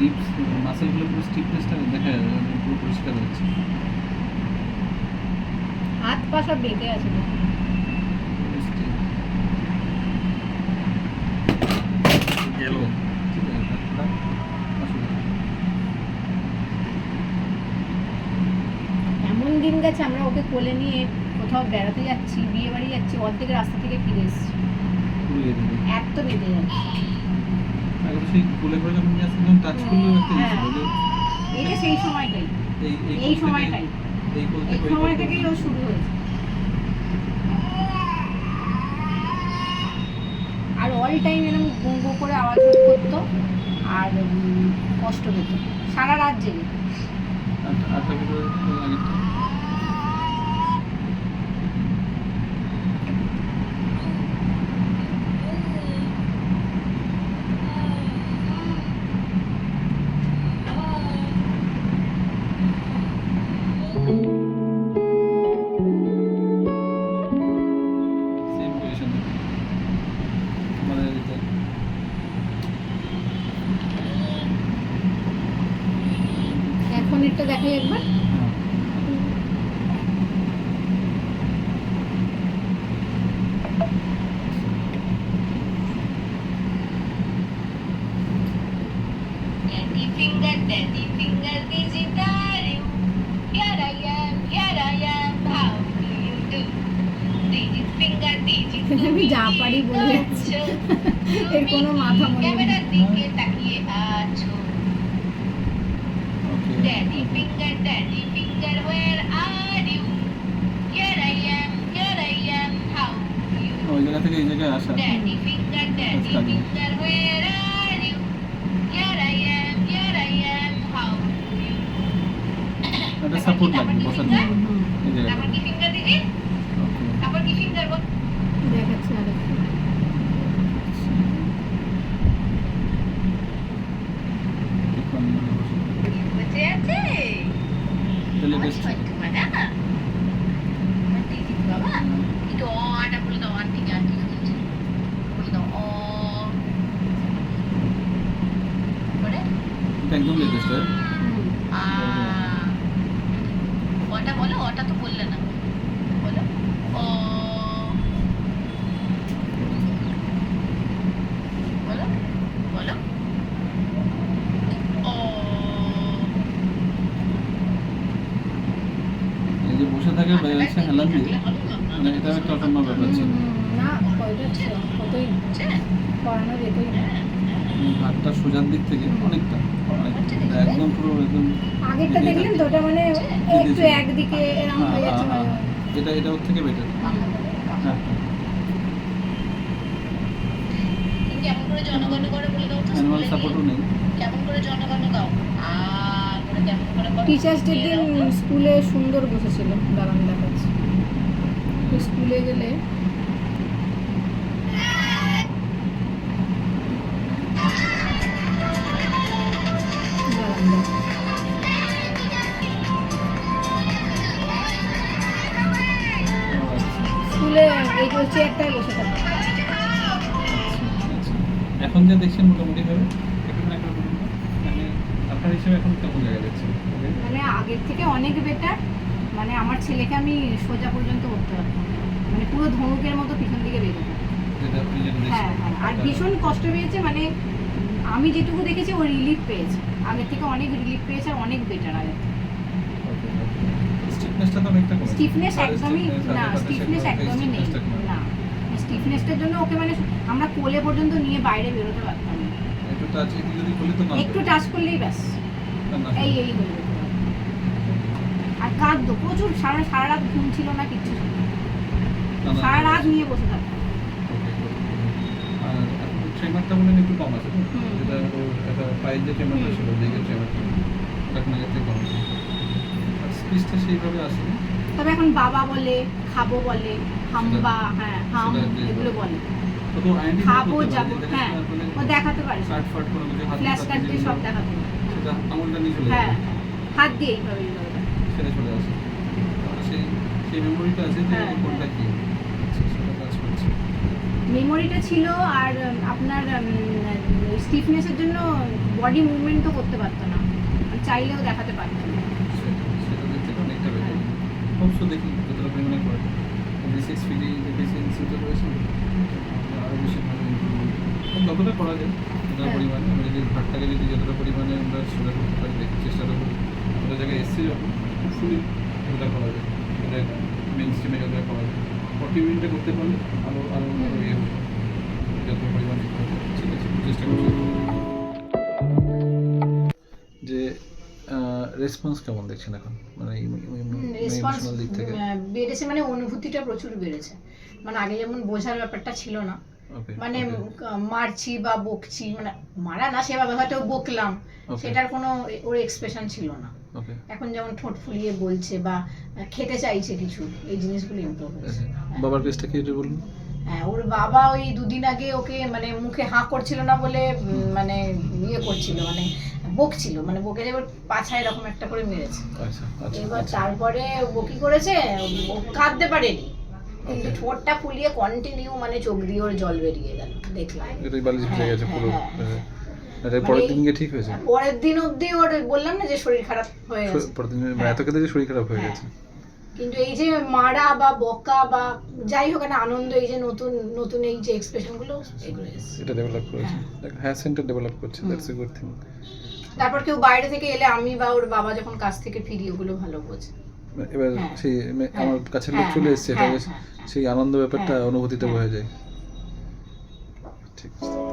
Ribs মাসেলগুলো পুরো স্টিফনেসটা দেখা যায়, পুরো পরিষ্কার হচ্ছে। হাত পা সব বেঁকে আছে। গেল ঠিক আছে। এমন দিন গেছে আমরা ওকে কোলে নিয়ে কোথাও বেড়াতে যাচ্ছি, বিয়ে বাড়ি যাচ্ছি, অর্ধেক রাস্তা থেকে ফিরে এসেছি, এত বেঁধে যাচ্ছে। সেই কোলে করে যখন নিয়ে আসছি তখন টাচ করলেও একটা হ্যাঁ, ছিল যে এইটা সেই সময়টাই, এই সময়টাই, এই কোল এই থেকে সময় থেকেই ও শুরু হয়েছে। আর অল টাইম এরকম গো গো করে আওয়াজ করতো আর কষ্ট পেত সারা রাত জেগে। আটটা করে আগেরটা সেম পজিশন আমাদের এটা এখন এটা দেখাই একবার। Daddy finger, digitarium. Here I am, how do you do? Digit finger, আমি যা পারি বলে যাচ্ছি, এর কোনো মাথা মনে নেই। ক্যামেরার দিকে তাকিয়ে আছো। Daddy finger, where are you? Here I am, how do you do? ওই জায়গা থেকে এই জায়গায় আসা Daddy finger, where are you? Here I am, how do you do? একটা সাপোর্ট লাগবে বসার জন্য এই জায়গাটা। তারপর কি ফিঙ্গার দিদি? তারপর কি ফিঙ্গার বল? দেখাচ্ছি আরেকটা। বুঝে আছে? তাহলে বেস্ট ছোট্ট বাবা। দিদি বাবা, একটু অটা বলে দাও, আর ঠিক আছে বলে দাও অ করে এটা একদম লেটেস্ট হয়। আ অটা বলো, অটা তো বললে না, বলো অ বলো বলো অ এই যে বসে থাকে হচ্ছে হেলান দিয়ে, মানে এটা একটা অন্য ব্যাপার ছিল। না কয়টা ছিল কতই পড়ানো যেতই না। হাতটা সোজার দিক থেকে অনেকটা এটা একদম পুরো একদম আগেরটা দেখলেন তো, ওটা মানে একটু একদিকে এরকম হয়ে যাচ্ছে মাঝে মাঝে। এটা ওর থেকে বেটার। হ্যাঁ কেমন করে জনগণ করে বলে দাও তো, অ্যানুয়াল সাপোর্টও নেই। কেমন করে জনগণ গাও আ করে কেমন করে করো? টিচার্স ডে দিন স্কুলে সুন্দর বসেছিল, দাঁড়ান দেখাচ্ছি। স্কুলে গেলে দাঁড়ান দেখ। স্কুলে এই যে চেয়ারটায় বসে থাকে। এখন যা দেখছেন মোটামুটি ভাবে একটু না একটু বলুন তো, মানে আপনার হিসেবে এখন কেমন জায়গা দেখছেন? মানে আগের থেকে অনেক বেটার। মানে আমার ছেলেকে আমি সোজা পর্যন্ত করতে পারতাম, মানে পুরো ধনুকের মতো পিছন দিকে বেরোতো। যেটা আপনি যেটা হ্যাঁ দেখছেন হ্যাঁ, আর ভীষণ কষ্ট পেয়েছে। মানে আমি যেটুকু দেখেছি ও রিলিফ পেয়েছে, আগের থেকে অনেক রিলিফ পেয়েছে, আর অনেক বেটার আগের থেকে। স্টিফনেসটা তো অনেকটা কমে। স্টিফনেস একদমই না, স্টিফনেস একদমই নেই না। স্টিফনেসটার জন্য ওকে মানে আমরা কোলে পর্যন্ত নিয়ে বাইরে বেরোতে পারতাম না। একটু টাচ যদি করলে তো না একটু টাচ করলেই ব্যাস এই এই হয়ে যেত। আর কাঁদতো প্রচুর, সারা রাত ঘুম ছিল না, কিচ্ছু ছিল না, সারা রাত নিয়ে বসে থাকতো। আর ট্রেমারটা মনে হয় একটু কম আছে, যেটা ওর একটা পায়ের যে ট্রেমারটা ছিল, দিকের ট্রেমারটা এখন আগের থেকে কম আছে। আর স্পিচটা সেইভাবে আসেনি। তবে এখন বাবা বলে, খাবো বলে, হাম্বা, হ্যাঁ হাম, এগুলো বলে। ও তো আইডি খাবো যাবো, হ্যাঁ ও দেখাতে পারে, কাট ফাট করে কিছু হাত ফ্ল্যাশ কার্ড দিয়ে সব দেখাতে পারে। সেটা আঙুলটা নিয়ে চলে হ্যাঁ যায়, হাত দিয়ে এইভাবে এইভাবে। সেটা চলে আসে। তাহলে সেই মেমোরিটা আছে যে হ্যাঁ। কোনটা কি আচ্ছা, সেটা কাজ করছে। মেমোরিটা ছিল আর আপনার স্টিফনেসের জন্য বডি মুভমেন্টও করতে পারতো না, চাইলেও দেখাতে পারতো না। সেটা দিক থেকে অনেকটা বেটার। অবশ্য দেখি যতটা পরিমাণে করে বেসিক্স ফিডি বেসিক ইনস্টিটিউট রয়েছে আরও বেশি ভালো improve হবে। যতটা করা যায় যতটা হ্যাঁ। পরিমাণে আমরা যদি ঘাটটাকে যদি যতটা পরিমাণে আমরা সোজা করতে পারি দেখি চেষ্টা করবো আমরা জায়গায় এসছি যখন ফুলি যতটা করা যায় সেটা মেন স্ট্রিমে যতটা করা যায় 40 মিনিটে করতে পারলে আরও আরও আরও ইয়ে হবে যত পরিমাণে ঠিক আছে চেষ্টা করছি। যে রেসপন্স কেমন দেখছেন এখন মানে রেসপন্স ইমোশনাল দিক থেকে? বেড়েছে, মানে অনুভূতিটা প্রচুর বেড়েছে। মানে আগে যেমন বোঝার ব্যাপারটা ছিল না, ওকে মানে মারছি বা বকছি, মানে মারা না সেভাবে হয়তো বকলাম, Okay. সেটার কোনো ওর এক্সপ্রেশন ছিল না। ওকে এখন যেমন ঠোঁট ফুলিয়ে বলছে বা খেতে চাইছে কিছু, এই জিনিসগুলো ইমপ্রুভ হয়েছে। বাবার কেসটা কি এটা বলুন? হ্যাঁ, ওর বাবা ওই দুদিন আগে ওকে মানে মুখে হাঁ করছিল না বলে মানে ইয়ে করছিল, মানে বকছিল, মানে বকে যে ওর পাছায় এরকম একটা করে মেরেছে। আচ্ছা আচ্ছা এবার আচ্ছা তারপরে ও কি করেছে, ও কাঁদতে পারেনি কিন্তু Okay. ঠোঁটটা ফুলিয়ে কন্টিনিউ মানে চোখ দিয়ে ওর জল বেরিয়ে গেল, দেখলাম। এটাই বালিশ ভিজে গেছে পুরো। হ্যাঁ, হ্যাঁ। এটা পরের দিন গিয়ে ঠিক হয়েছে? পরের দিন অবধি ওর বললাম না যে শরীর খারাপ হয়ে গেছে, পরের দিন মানে এত খেতে যে শরীর খারাপ হয়ে হ্যাঁ। গেছে। কিন্তু এই যে মারা বা বকা বা যাই হোক না আনন্দ, এই যে নতুন নতুন এই যে এক্সপ্রেশন গুলো এগুলো এসেছে। এটা ডেভেলপ করেছে, হ্যাঁ সেন্টার ডেভেলপ করছে, দ্যাটস এ গুড থিং। তারপর কেউ বাইরে থেকে এলে আমি বা ওর বাবা যখন কাছ থেকে ফিরি ওগুলো ভালো বোঝে। এবার হ্যাঁ। সেই আমার কাছে লোক হ্যাঁ, চলে হ্যাঁ, এসেছে, এটা হ্যাঁ, বেশ হ্যাঁ, সেই আনন্দ ব্যাপারটা হ্যাঁ, অনুভূতিতে হ্যাঁ। বোঝা যায়। ঠিক আছে।